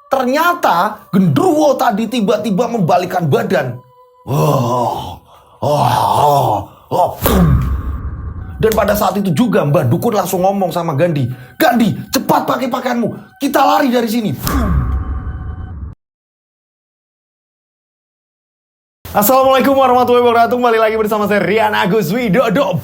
Ternyata genderuwo tadi tiba-tiba membalikkan badan. Dan pada saat itu juga Mbah Dukun langsung ngomong sama Gandhi, "Gandhi, cepat pakai pakaianmu. Kita lari dari sini." Assalamualaikum warahmatullahi wabarakatuh. Kembali lagi bersama saya Rian Agus Widodo.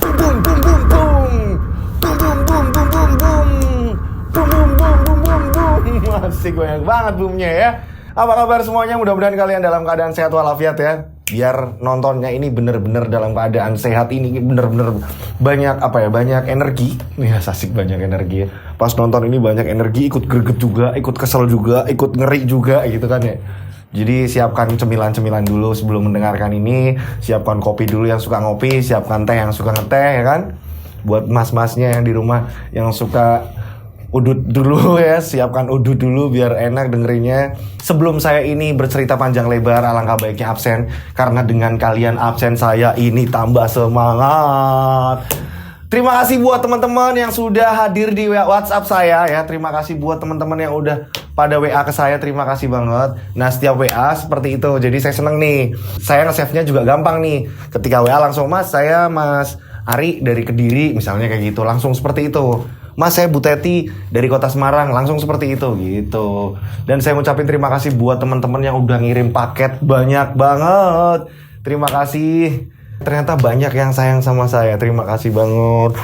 Asik, banyak banget boomnya ya. Apa kabar semuanya? Mudah-mudahan kalian dalam keadaan sehat walafiat ya. Biar nontonnya ini bener-bener dalam keadaan sehat, ini bener-bener banyak energi. Ya asik, banyak energi ya. Pas nonton ini banyak energi, ikut greget juga, ikut kesel juga, ikut ngeri juga gitu kan ya. Jadi siapkan cemilan-cemilan dulu sebelum mendengarkan ini. Siapkan kopi dulu yang suka ngopi, siapkan teh yang suka ngeteh ya kan. Buat mas-masnya yang di rumah yang suka udut dulu ya, siapkan udut dulu biar enak dengerinnya. Sebelum saya ini bercerita panjang lebar, alangkah baiknya absen. Karena dengan kalian absen saya ini tambah semangat. Terima kasih buat teman-teman yang sudah hadir di WhatsApp saya ya. Terima kasih buat teman-teman yang udah pada WA ke saya, terima kasih banget. Nah setiap WA seperti itu, jadi saya seneng nih. Saya nge-save-nya juga gampang nih. Ketika WA langsung, "Mas, saya Mas Ari dari Kediri," misalnya kayak gitu. Langsung seperti itu. "Mas, saya Bu Teti dari Kota Semarang," langsung seperti itu gitu. Dan saya ngucapin terima kasih buat teman-teman yang udah ngirim paket banyak banget. Terima kasih. Ternyata banyak yang sayang sama saya. Terima kasih banget.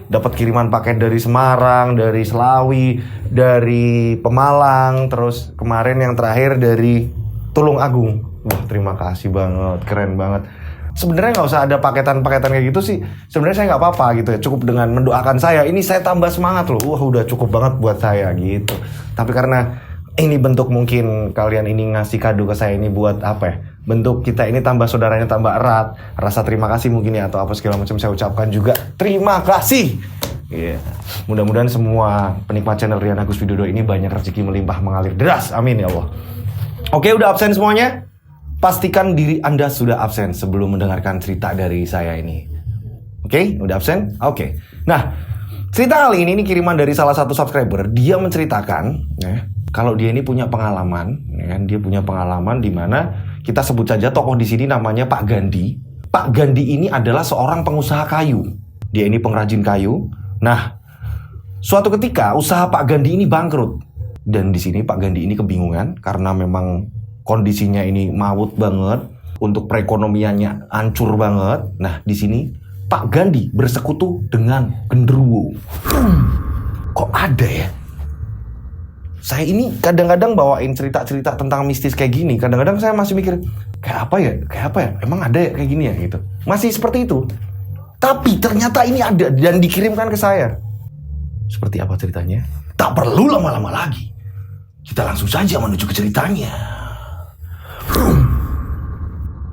Dapat kiriman paket dari Semarang, dari Selawi, dari Pemalang, terus kemarin yang terakhir dari Tulung Agung. Wah, terima kasih banget, keren banget. Sebenarnya nggak usah ada paketan-paketan kayak gitu sih. Sebenarnya saya nggak apa-apa gitu ya. Cukup dengan mendoakan saya. Ini saya tambah semangat loh. Wah, udah cukup banget buat saya gitu. Tapi karena ini bentuk mungkin kalian ini ngasih kado ke saya ini buat apa ya? Bentuk kita ini tambah saudaranya tambah erat. Rasa terima kasih mungkin ya atau apa segala macam saya ucapkan juga. Terima kasih. Iya. Yeah. Mudah-mudahan semua penikmat channel Rian Agus Widodo ini banyak rezeki melimpah mengalir deras. Amin ya Allah. Oke, udah absen semuanya? Pastikan diri Anda sudah absen sebelum mendengarkan cerita dari saya ini. Oke, udah absen? Oke. Nah, cerita kali ini kiriman dari salah satu subscriber. Dia menceritakan ya, kalau dia ini punya pengalaman, ya kan? Dia punya pengalaman di mana kita sebut saja tokoh di sini namanya Pak Gandhi. Pak Gandhi ini adalah seorang pengusaha kayu. Dia ini pengrajin kayu. Nah, suatu ketika usaha Pak Gandhi ini bangkrut. Dan di sini Pak Gandhi ini kebingungan karena memang kondisinya ini maut banget, untuk perekonomiannya hancur banget. Nah, di sini Pak Gandhi bersekutu dengan genderuwo. Kok ada ya? Saya ini kadang-kadang bawain cerita-cerita tentang mistis kayak gini. Kadang-kadang saya masih mikir, kayak apa ya? Emang ada ya kayak gini ya gitu. Masih seperti itu. Tapi ternyata ini ada dan dikirimkan ke saya. Seperti apa ceritanya? Tak perlu lama-lama lagi. Kita langsung saja menuju ke ceritanya.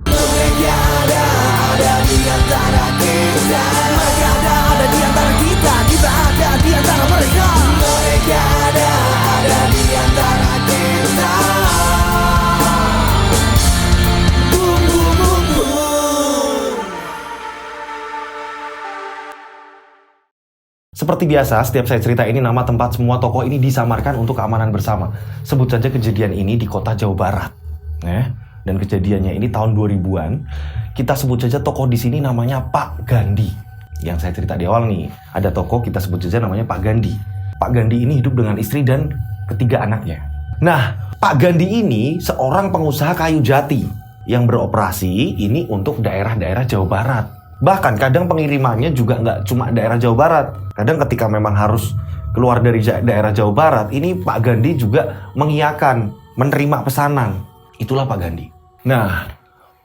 Mereka ada di antara kita. Mereka ada di antara kita. Kita ada di antara mereka. Mereka ada di antara kita. Boom, boom, boom, boom. Seperti biasa, setiap saya cerita ini nama tempat semua tokoh ini disamarkan untuk keamanan bersama. Sebut saja kejadian ini di kota Jawa Barat. Dan kejadiannya ini tahun 2000-an. Kita sebut saja tokoh di sini namanya Pak Gandhi. Yang saya cerita di awal nih, ada tokoh kita sebut saja namanya Pak Gandhi. Pak Gandhi ini hidup dengan istri dan ketiga anaknya. Nah, Pak Gandhi ini seorang pengusaha kayu jati yang beroperasi ini untuk daerah-daerah Jawa Barat. Bahkan kadang pengirimannya juga nggak cuma daerah Jawa Barat. Kadang ketika memang harus keluar dari daerah Jawa Barat, ini Pak Gandhi juga mengiyakan menerima pesanan. Itulah Pak Gandhi. Nah,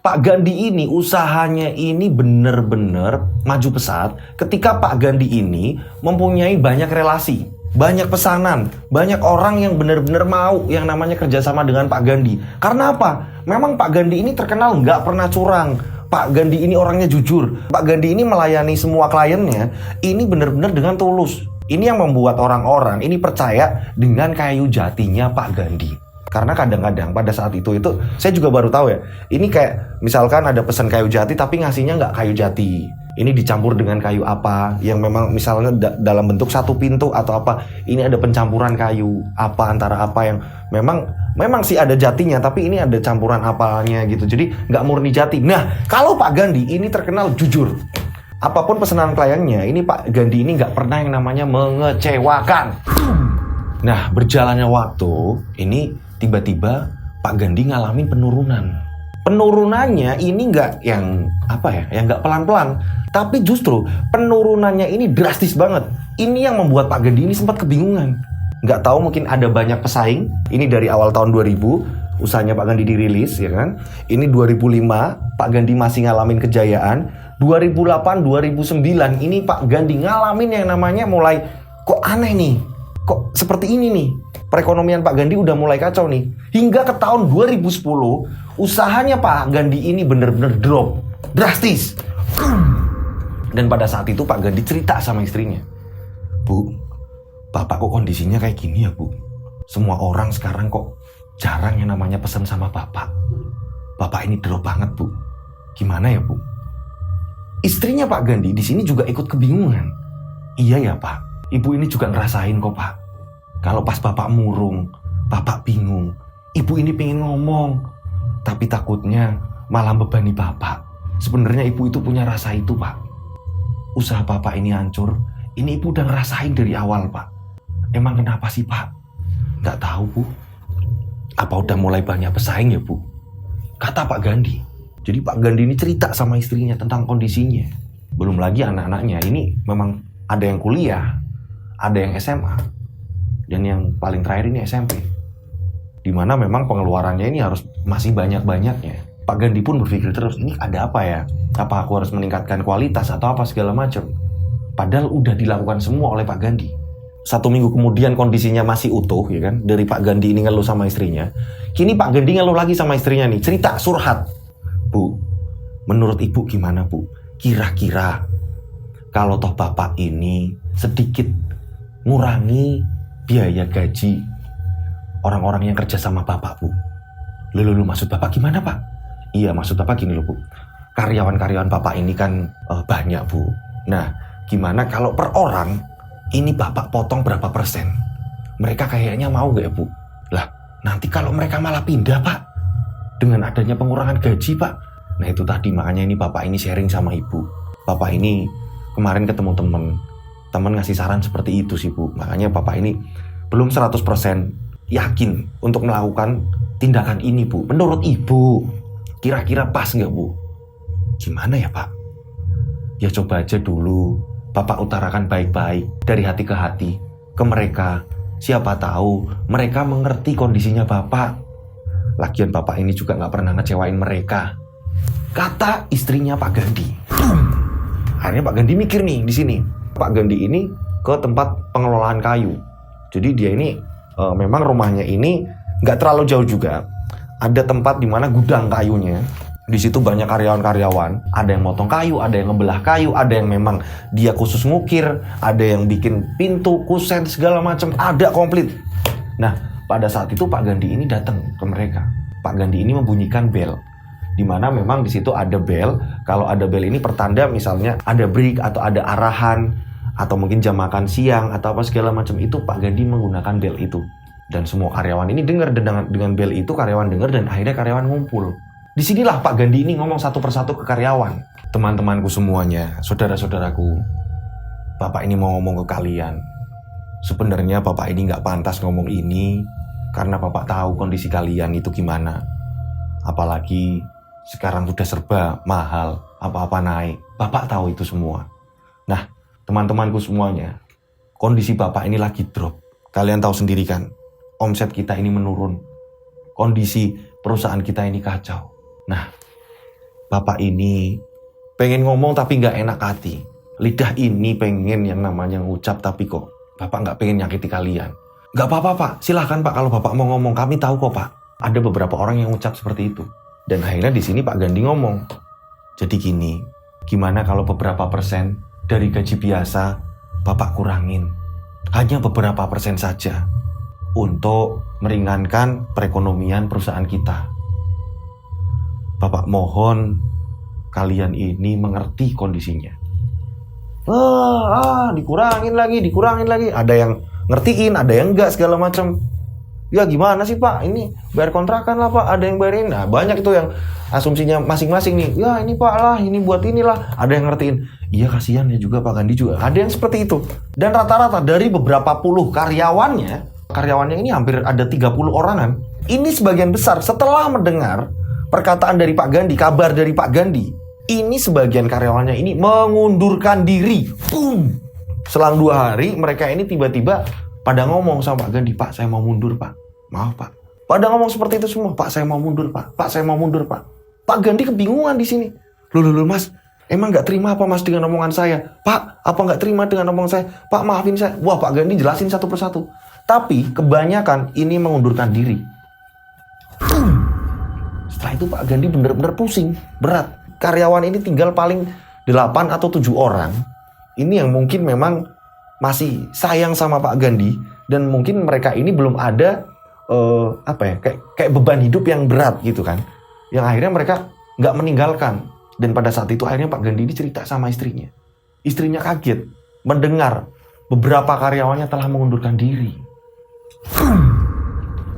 Pak Gandhi ini usahanya ini benar-benar maju pesat ketika Pak Gandhi ini mempunyai banyak relasi, banyak pesanan, banyak orang yang benar-benar mau yang namanya kerjasama dengan Pak Gandhi. Karena apa? Memang Pak Gandhi ini terkenal nggak pernah curang. Pak Gandhi ini orangnya jujur. Pak Gandhi ini melayani semua kliennya ini benar-benar dengan tulus. Ini yang membuat orang-orang ini percaya dengan kayu jatinya Pak Gandhi. Karena kadang-kadang pada saat itu saya juga baru tahu ya. Ini kayak misalkan ada pesan kayu jati tapi ngasihnya nggak kayu jati. Ini dicampur dengan kayu apa yang memang misalnya dalam bentuk satu pintu atau apa. Ini ada pencampuran kayu apa antara apa yang memang sih ada jatinya tapi ini ada campuran apanya gitu. Jadi nggak murni jati. Nah, kalau Pak Gandhi ini terkenal jujur. Apapun pesanan kliennya, ini Pak Gandhi ini nggak pernah yang namanya mengecewakan. Nah, berjalannya waktu, ini tiba-tiba Pak Gandhi ngalamin penurunan. Penurunannya ini nggak yang nggak pelan-pelan, tapi justru penurunannya ini drastis banget. Ini yang membuat Pak Gandhi ini sempat kebingungan. Nggak tahu, mungkin ada banyak pesaing. Ini dari awal tahun 2000, usahanya Pak Gandhi dirilis, ya kan? Ini 2005, Pak Gandhi masih ngalamin kejayaan. 2008, 2009, ini Pak Gandhi ngalamin yang namanya mulai kok aneh nih. Kok seperti ini nih. Perekonomian Pak Gandhi udah mulai kacau nih. Hingga ke tahun 2010, usahanya Pak Gandhi ini bener-bener drop. Drastis. Dan pada saat itu Pak Gandhi cerita sama istrinya. Bu, Bapak kok kondisinya kayak gini ya Bu? Semua orang sekarang kok jarang yang namanya pesan sama Bapak. Bapak ini drop banget Bu. Gimana ya Bu? Istrinya Pak Gandhi di sini juga ikut kebingungan. Iya ya Pak, Ibu ini juga ngerasain kok Pak. Kalau pas Bapak murung, Bapak bingung. Ibu ini pengen ngomong, tapi takutnya malah bebani Bapak. Sebenarnya Ibu itu punya rasa itu Pak. Usaha Bapak ini hancur, ini Ibu udah ngerasain dari awal Pak. Emang kenapa sih Pak? Gak tahu Bu. Apa udah mulai banyak pesaing ya Bu? Kata Pak Gandhi. Jadi Pak Gandhi ini cerita sama istrinya tentang kondisinya. Belum lagi anak-anaknya. Ini memang ada yang kuliah, ada yang SMA, dan yang paling terakhir ini SMP. Dimana memang pengeluarannya ini harus masih banyak-banyaknya. Pak Gandhi pun berpikir terus, ini ada apa ya? Apa aku harus meningkatkan kualitas atau apa segala macam? Padahal udah dilakukan semua oleh Pak Gandhi. 1 minggu kemudian kondisinya masih utuh, ya kan? Dari Pak Gandhi ini ngeluh sama istrinya. Kini Pak Gandhi ngeluh lagi sama istrinya nih, cerita surhat. Bu, menurut Ibu gimana Bu? Kira-kira kalau toh Bapak ini sedikit ngurangi biaya gaji orang-orang yang kerja sama Bapak Bu. Lalu maksud Bapak gimana Pak? Iya, maksud Bapak gini loh Bu. Karyawan-karyawan Bapak ini kan banyak Bu. Nah, gimana kalau per orang ini Bapak potong berapa persen? Mereka kayaknya mau gak ya Bu? Lah, nanti kalau mereka malah pindah Pak, dengan adanya pengurangan gaji Pak. Nah itu tadi makanya ini Bapak ini sharing sama Ibu. Bapak ini kemarin ketemu temen ngasih saran seperti itu sih Bu. Makanya Bapak ini belum 100% yakin untuk melakukan tindakan ini Bu. Menurut Ibu kira-kira pas gak Bu? Gimana ya Pak? Ya coba aja dulu Bapak utarakan baik-baik dari hati ke hati ke mereka. Siapa tahu mereka mengerti kondisinya Bapak. Lagian Bapak ini juga gak pernah ngecewain mereka. Kata istrinya Pak Gandhi. Akhirnya Pak Gandhi mikir nih di sini. Pak Gandhi ini ke tempat pengelolaan kayu. Jadi dia ini memang rumahnya ini gak terlalu jauh juga. Ada tempat di mana gudang kayunya. Di situ banyak karyawan-karyawan. Ada yang motong kayu, ada yang ngebelah kayu, ada yang memang dia khusus ngukir, ada yang bikin pintu, kusen, segala macam. Ada komplit. Nah, pada saat itu Pak Gandhi ini datang ke mereka. Pak Gandhi ini membunyikan bel, di mana memang di situ ada bel. Kalau ada bel ini pertanda misalnya ada break atau ada arahan atau mungkin jam makan siang atau apa segala macam, itu Pak Gandhi menggunakan bel itu. Dan semua karyawan ini dengar, dengan bel itu karyawan dengar dan akhirnya karyawan ngumpul. Disinilah Pak Gandhi ini ngomong satu persatu ke karyawan. Teman-temanku semuanya, saudara-saudaraku, Bapak ini mau ngomong ke kalian. Sebenarnya Bapak ini nggak pantas ngomong ini karena Bapak tahu kondisi kalian itu gimana. Apalagi sekarang sudah serba mahal, apa-apa naik. Bapak tahu itu semua. Nah, teman-temanku semuanya, kondisi Bapak ini lagi drop. Kalian tahu sendiri kan, omset kita ini menurun. Kondisi perusahaan kita ini kacau. Nah, Bapak ini pengen ngomong tapi nggak enak hati. Lidah ini pengen yang namanya ngucap tapi kok Bapak nggak pengen nyakiti kalian. Nggak apa-apa Pak, silahkan Pak kalau Bapak mau ngomong, kami tahu kok Pak. Ada beberapa orang yang ngucap seperti itu. Dan akhirnya di sini Pak Gandhi ngomong. Jadi gini, gimana kalau beberapa persen dari gaji biasa Bapak kurangin? Hanya beberapa persen saja. untuk meringankan perekonomian perusahaan kita. Bapak mohon kalian ini mengerti kondisinya. Dikurangin lagi. Ada yang ngertiin, ada yang enggak, segala macam. Ya gimana sih Pak, ini bayar kontrakan lah Pak, ada yang bayarin. Nah banyak itu yang asumsinya masing-masing nih. Ya ini Pak lah, ini buat inilah. Ada yang ngertiin. Iya kasihan ya juga Pak Gandhi juga. Ada yang seperti itu. Dan rata-rata dari beberapa puluh karyawannya ini hampir ada 30 orangan. Ini sebagian besar setelah mendengar perkataan dari Pak Gandhi, kabar dari Pak Gandhi. Ini sebagian karyawannya ini mengundurkan diri. Boom! Selang 2 hari mereka ini tiba-tiba pada ngomong sama Pak Gandhi, Pak saya mau mundur Pak. Maaf Pak. Pada ngomong seperti itu semua. Pak saya mau mundur Pak. Pak saya mau mundur Pak. Pak Gandhi kebingungan di sini. Loh Mas, emang nggak terima apa Mas dengan omongan saya? Pak, apa nggak terima dengan omongan saya? Pak maafin saya. Wah Pak Gandhi jelasin satu persatu. Tapi kebanyakan ini mengundurkan diri. Setelah itu Pak Gandhi benar-benar pusing, berat. Karyawan ini tinggal paling 8 atau 7 orang. Ini yang mungkin memang masih sayang sama Pak Gandhi. Dan mungkin mereka ini belum ada kayak beban hidup yang berat gitu kan. Yang akhirnya mereka nggak meninggalkan. Dan pada saat itu akhirnya Pak Gandhi ini cerita sama istrinya. Istrinya kaget mendengar beberapa karyawannya telah mengundurkan diri.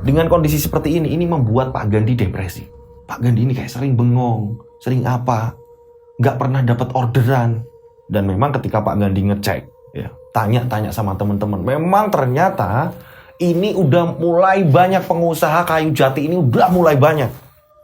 Dengan kondisi seperti ini membuat Pak Gandhi depresi. Pak Gandhi ini kayak sering bengong, sering nggak pernah dapat orderan. Dan memang ketika Pak Gandhi ngecek, ya, tanya-tanya sama teman-teman, memang ternyata ini udah mulai banyak pengusaha kayu jati ini udah mulai banyak.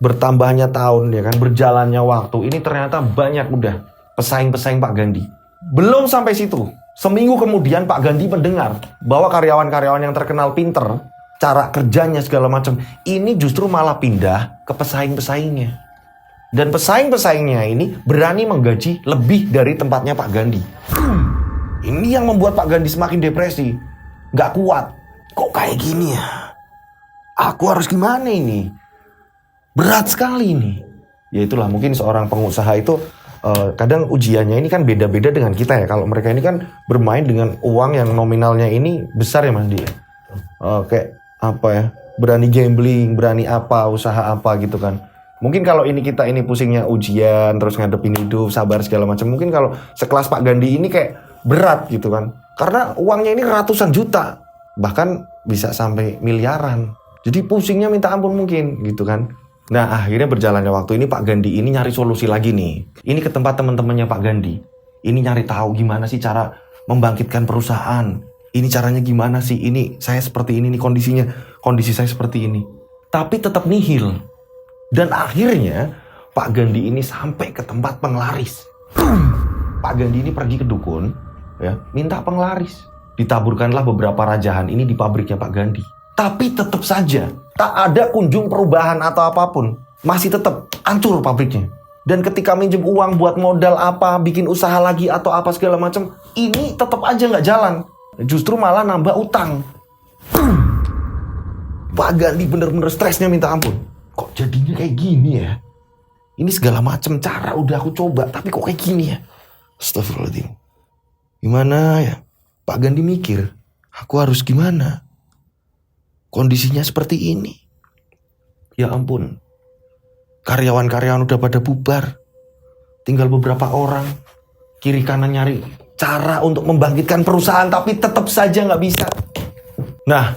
Bertambahnya tahun ya kan, berjalannya waktu, ini ternyata banyak udah pesaing-pesaing Pak Gandhi. Belum sampai situ. Seminggu kemudian Pak Gandhi mendengar bahwa karyawan-karyawan yang terkenal pinter, cara kerjanya segala macam, ini justru malah pindah ke pesaing-pesaingnya. Dan pesaing-pesaingnya ini berani menggaji lebih dari tempatnya Pak Gandhi. Ini yang membuat Pak Gandhi semakin depresi. Gak kuat. Kok kayak gini ya? Aku harus gimana ini? Berat sekali ini. Ya itulah mungkin seorang pengusaha itu kadang ujiannya ini kan beda-beda dengan kita ya. Kalau mereka ini kan bermain dengan uang yang nominalnya ini besar ya Mas dia. Kayak apa ya? Berani gambling, berani apa, usaha apa gitu kan. Mungkin kalau kita ini pusingnya ujian, terus ngadepin hidup, sabar segala macam. Mungkin kalau sekelas Pak Gandhi ini kayak berat gitu kan. Karena uangnya ini ratusan juta. Bahkan bisa sampai miliaran. Jadi pusingnya minta ampun mungkin gitu kan. Nah akhirnya berjalannya waktu ini Pak Gandhi ini nyari solusi lagi nih. Ini ke tempat teman-temannya Pak Gandhi. Ini nyari tahu gimana sih cara membangkitkan perusahaan. Ini caranya gimana sih. Ini saya seperti ini nih kondisinya. Kondisi saya seperti ini. Tapi tetap nihil. Dan akhirnya Pak Gandhi ini sampai ke tempat penglaris. Pak Gandhi ini pergi ke dukun, ya, minta penglaris. Ditaburkanlah beberapa rajahan ini di pabriknya Pak Gandhi. Tapi tetap saja tak ada kunjung perubahan atau apapun. Masih tetap hancur pabriknya. Dan ketika minjem uang buat modal apa, bikin usaha lagi atau apa segala macam, ini tetap aja nggak jalan. Justru malah nambah utang. Pak Gandhi bener-bener stresnya minta ampun. Kok jadinya kayak gini ya? Ini segala macam cara udah aku coba, tapi kok kayak gini ya? Astagfirullahaladzim. Gimana ya? Pak Gandhi mikir, aku harus gimana? Kondisinya seperti ini. Ya ampun. Karyawan-karyawan udah pada bubar. Tinggal beberapa orang. Kiri kanan nyari cara untuk membangkitkan perusahaan, tapi tetap saja nggak bisa. Nah,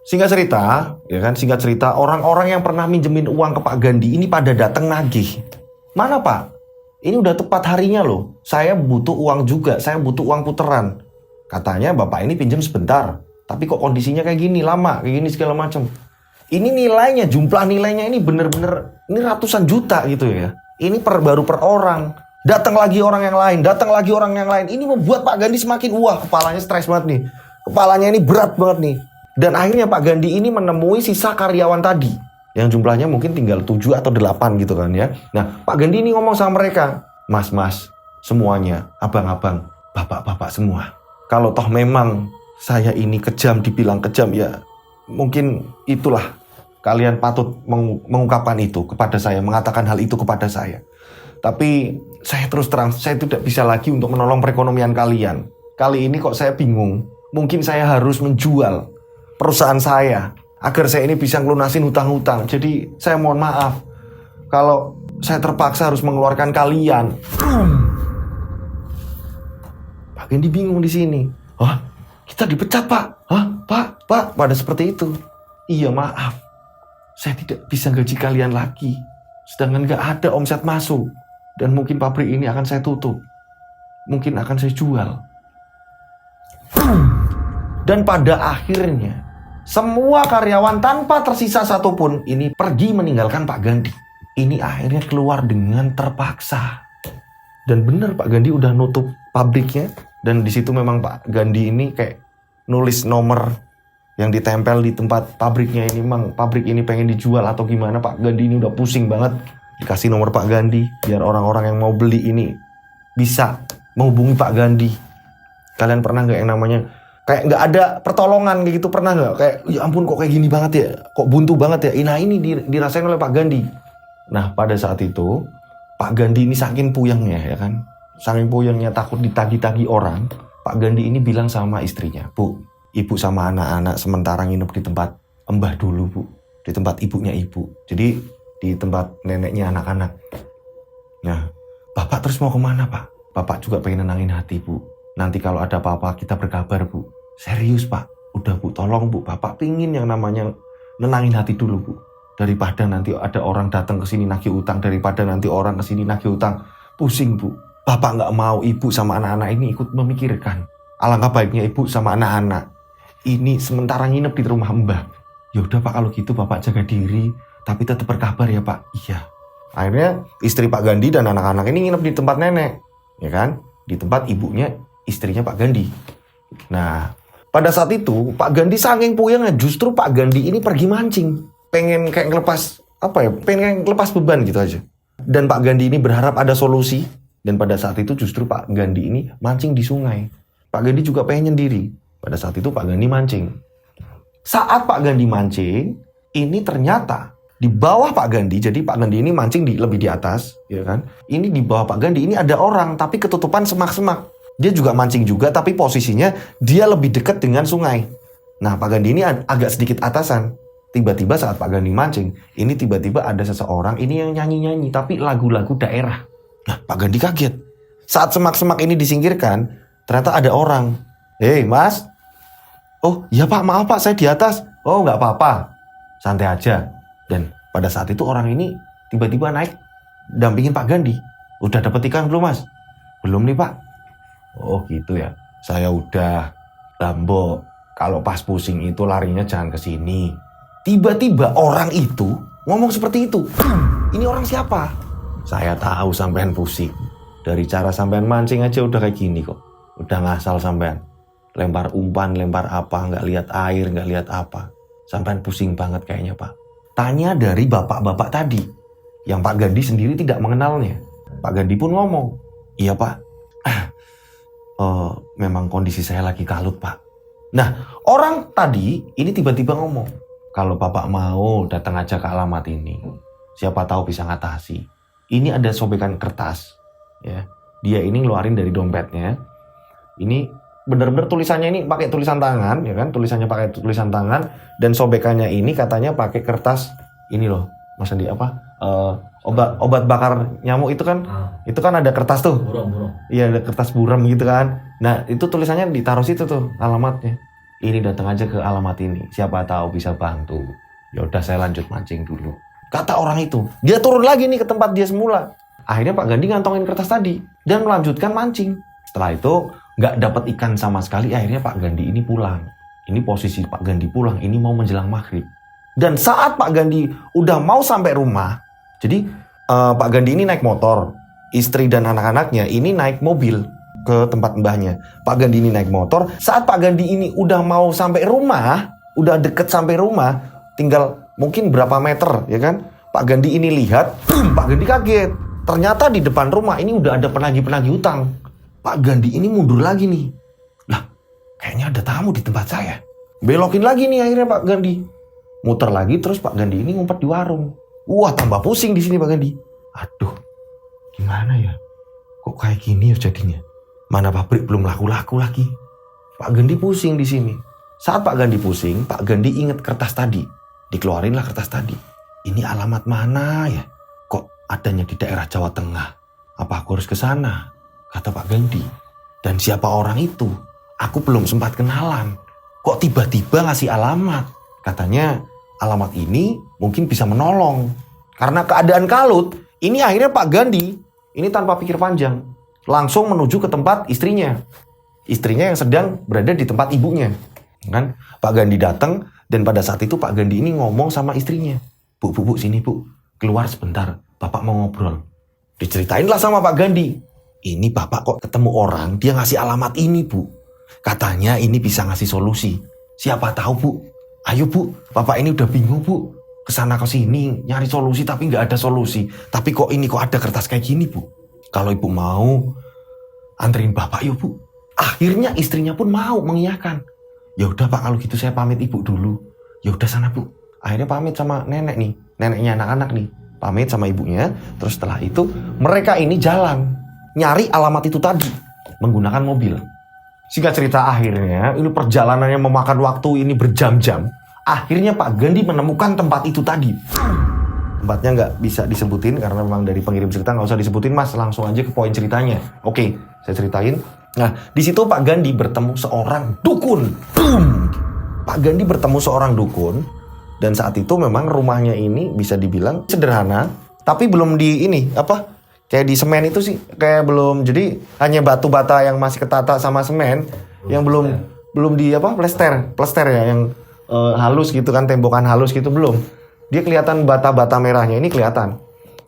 singkat cerita, orang-orang yang pernah minjemin uang ke Pak Gandhi ini pada datang nagih. Mana Pak? Ini udah tepat harinya loh. Saya butuh uang juga, saya butuh uang puteran. Katanya Bapak ini pinjam sebentar. Tapi kok kondisinya kayak gini, lama, kayak gini segala macam. Ini nilainya, jumlah nilainya ini bener-bener, ini ratusan juta gitu ya. Ini baru per orang. Datang lagi orang yang lain, datang lagi orang yang lain. Ini membuat Pak Gandhi semakin, wah kepalanya stres banget nih. Kepalanya ini berat banget nih. Dan akhirnya Pak Gandhi ini menemui sisa karyawan tadi. Yang jumlahnya mungkin tinggal 7 atau 8 gitu kan ya. Nah Pak Gandhi ini ngomong sama mereka. Mas-mas, semuanya, abang-abang, bapak-bapak semua. Kalau toh memang saya ini kejam, dibilang kejam ya. Mungkin itulah kalian patut mengungkapkan itu kepada saya. Mengatakan hal itu kepada saya. Tapi saya terus terang, saya tidak bisa lagi untuk menolong perekonomian kalian. Kali ini kok saya bingung. Mungkin saya harus menjual perusahaan saya, agar saya ini bisa ngelunasin hutang-hutang. Jadi saya mohon maaf kalau saya terpaksa harus mengeluarkan kalian. Pak Gandhi bingung di sini. Hah? Kita dipecat, Pak? Hah? Pak? Pada seperti itu. Iya, maaf. Saya tidak bisa gaji kalian lagi. Sedangkan gak ada omset masuk. Dan mungkin pabrik ini akan saya tutup. Mungkin akan saya jual. Dan pada akhirnya, semua karyawan tanpa tersisa satupun ini pergi meninggalkan Pak Gandhi. Ini akhirnya keluar dengan terpaksa. Dan benar Pak Gandhi udah nutup pabriknya. Dan di situ memang Pak Gandhi ini kayak nulis nomor yang ditempel di tempat pabriknya ini. Memang pabrik ini pengen dijual atau gimana. Pak Gandhi ini udah pusing banget. Dikasih nomor Pak Gandhi biar orang-orang yang mau beli ini bisa menghubungi Pak Gandhi. Kalian pernah gak yang namanya kayak gak ada pertolongan kayak gitu? Pernah gak? Kayak ya ampun kok kayak gini banget ya, kok buntu banget ya. Nah ini dirasain oleh Pak Gandhi. Nah pada saat itu Pak Gandhi ini saking puyengnya ya kan, saking puyengnya takut ditagi-tagi orang, Pak Gandhi ini bilang sama istrinya, Bu, ibu sama anak-anak sementara nginep di tempat Mbah dulu Bu, di tempat ibunya ibu, jadi di tempat neneknya anak-anak. Nah Bapak terus mau kemana Pak? Bapak juga pengen nenangin hati Bu. Nanti kalau ada apa-apa kita berkabar Bu. Serius Pak, udah Bu, tolong Bu, Bapak pingin yang namanya nenangin hati dulu Bu. Daripada nanti ada orang datang ke sini nagih utang, daripada nanti orang ke sini nagih utang, pusing Bu. Bapak nggak mau ibu sama anak-anak ini ikut memikirkan. Alangkah baiknya ibu sama anak-anak ini sementara nginep di rumah Mbah. Ya udah Pak, kalau gitu Bapak jaga diri, tapi tetap berkabar ya Pak. Iya. Akhirnya istri Pak Gandhi dan anak-anak ini nginep di tempat nenek, ya kan? Di tempat ibunya istrinya Pak Gandhi. Nah, pada saat itu Pak Gandhi saking puyengnya, justru Pak Gandhi ini pergi mancing, pengen kayak ngelepas pengen ngelepas beban gitu aja. Dan Pak Gandhi ini berharap ada solusi. Dan pada saat itu justru Pak Gandhi ini mancing di sungai. Pak Gandhi juga pengen nyendiri. Pada saat itu Pak Gandhi mancing. Saat Pak Gandhi mancing, ini ternyata di bawah Pak Gandhi, jadi Pak Gandhi ini mancing lebih di atas, ya kan? Ini di bawah Pak Gandhi ini ada orang, tapi ketutupan semak-semak. Dia juga mancing juga, tapi posisinya dia lebih dekat dengan sungai. Nah, Pak Gandhi ini agak sedikit atasan. Tiba-tiba saat Pak Gandhi mancing, ini tiba-tiba ada seseorang ini yang nyanyi-nyanyi, tapi lagu-lagu daerah. Nah, Pak Gandhi kaget. Saat semak-semak ini disingkirkan, ternyata ada orang. Hei, Mas. Oh, iya Pak, maaf Pak, saya di atas. Oh, nggak apa-apa. Santai aja. Dan pada saat itu orang ini tiba-tiba naik dampingin Pak Gandhi. Udah dapet ikan belum Mas? Belum nih Pak. Oh gitu ya. Saya udah. Lambo, kalau pas pusing itu larinya jangan ke sini. Tiba-tiba orang itu ngomong seperti itu. Ini orang siapa? Saya tahu sampean pusing. Dari cara sampean mancing aja udah kayak gini kok. Udah ngasal sampean. Lempar umpan, lempar apa, nggak lihat air, nggak lihat apa. Sampean pusing banget kayaknya Pak. Tanya dari bapak-bapak tadi, yang Pak Gandhi sendiri tidak mengenalnya. Pak Gandhi pun ngomong, iya Pak, memang kondisi saya lagi kalut Pak. Nah, orang tadi ini tiba-tiba ngomong, kalau Bapak mau datang aja ke alamat ini, siapa tahu bisa ngatasi. Ini ada sobekan kertas, ya. Dia ini ngeluarin dari dompetnya. Ini benar-benar tulisannya ini pakai tulisan tangan, ya kan? Tulisannya pakai tulisan tangan dan sobekannya ini katanya pakai kertas ini loh, Mas Andi apa? Obat bakar nyamuk itu kan? Itu kan ada kertas tuh. Buram. Iya, ada kertas buram gitu kan. Nah, itu tulisannya ditaruh situ tuh alamatnya. Ini datang aja ke alamat ini. Siapa tahu bisa bantu. Ya udah saya lanjut mancing dulu. Kata orang itu. Dia turun lagi nih ke tempat dia semula. Akhirnya Pak Gandhi ngantongin kertas tadi dan melanjutkan mancing. Setelah itu nggak dapat ikan sama sekali. Akhirnya Pak Gandhi ini pulang. Ini posisi Pak Gandhi pulang. Ini mau menjelang maghrib. Dan saat Pak Gandhi udah mau sampai rumah, jadi Pak Gandhi ini naik motor, istri dan anak-anaknya ini naik mobil ke tempat mbahnya. Pak Gandhi ini naik motor. Saat Pak Gandhi ini udah mau sampai rumah, udah deket sampai rumah, tinggal mungkin berapa meter, ya kan? Pak Gandhi ini lihat, Pak Gandhi kaget. Ternyata di depan rumah ini udah ada penagih-penagih utang. Pak Gandhi ini mundur lagi nih. Lah, kayaknya ada tamu di tempat saya. Belokin lagi nih akhirnya Pak Gandhi. Muter lagi terus Pak Gandhi ini ngumpet di warung. Wah, tambah pusing di sini Pak Gandhi. Aduh, gimana ya? Kok kayak gini ya jadinya? Mana pabrik belum laku-laku lagi. Pak Gandhi pusing di sini. Saat Pak Gandhi pusing, Pak Gandhi ingat kertas tadi. Dikeluarinlah kertas tadi. Ini alamat mana ya? Kok adanya di daerah Jawa Tengah? Apa aku harus ke sana? Kata Pak Gandhi. Dan siapa orang itu? Aku belum sempat kenalan. Kok tiba-tiba ngasih alamat? Katanya alamat ini mungkin bisa menolong. Karena keadaan kalut, ini akhirnya Pak Gandhi, ini tanpa pikir panjang, langsung menuju ke tempat istrinya. Istrinya yang sedang berada di tempat ibunya. Kan? Pak Gandhi datang dan pada saat itu Pak Gandhi ini ngomong sama istrinya. Bu, sini bu, keluar sebentar, bapak mau ngobrol. Diceritainlah sama Pak Gandhi. Ini bapak kok ketemu orang, dia ngasih alamat ini bu. Katanya ini bisa ngasih solusi. Siapa tahu bu, ayo bu, bapak ini udah bingung bu. Kesana ke sini nyari solusi tapi nggak ada solusi. Tapi kok ada kertas kayak gini bu. Kalau ibu mau anterin bapak yuk bu. Akhirnya istrinya pun mau mengiyakan. Ya udah pak, kalau gitu saya pamit ibu dulu. Ya udah sana bu. Akhirnya pamit sama nenek nih, neneknya anak-anak nih. Pamit sama ibunya. Terus setelah itu mereka ini jalan nyari alamat itu tadi menggunakan mobil. Singkat cerita akhirnya ini perjalanannya memakan waktu ini berjam-jam. Akhirnya Pak Gandhi menemukan tempat itu tadi. Tempatnya nggak bisa disebutin karena memang dari pengirim cerita nggak usah disebutin mas, langsung aja ke poin ceritanya. Oke, saya ceritain. Nah, di situ Pak Gandhi bertemu seorang dukun. Boom! Pak Gandhi bertemu seorang dukun dan saat itu memang rumahnya ini bisa dibilang sederhana, tapi belum di ini kayak di semen itu sih kayak belum, jadi hanya batu bata yang masih ketata sama semen yang belum di plester ya yang halus gitu kan, tembokan halus gitu belum. Dia kelihatan bata-bata merahnya ini kelihatan.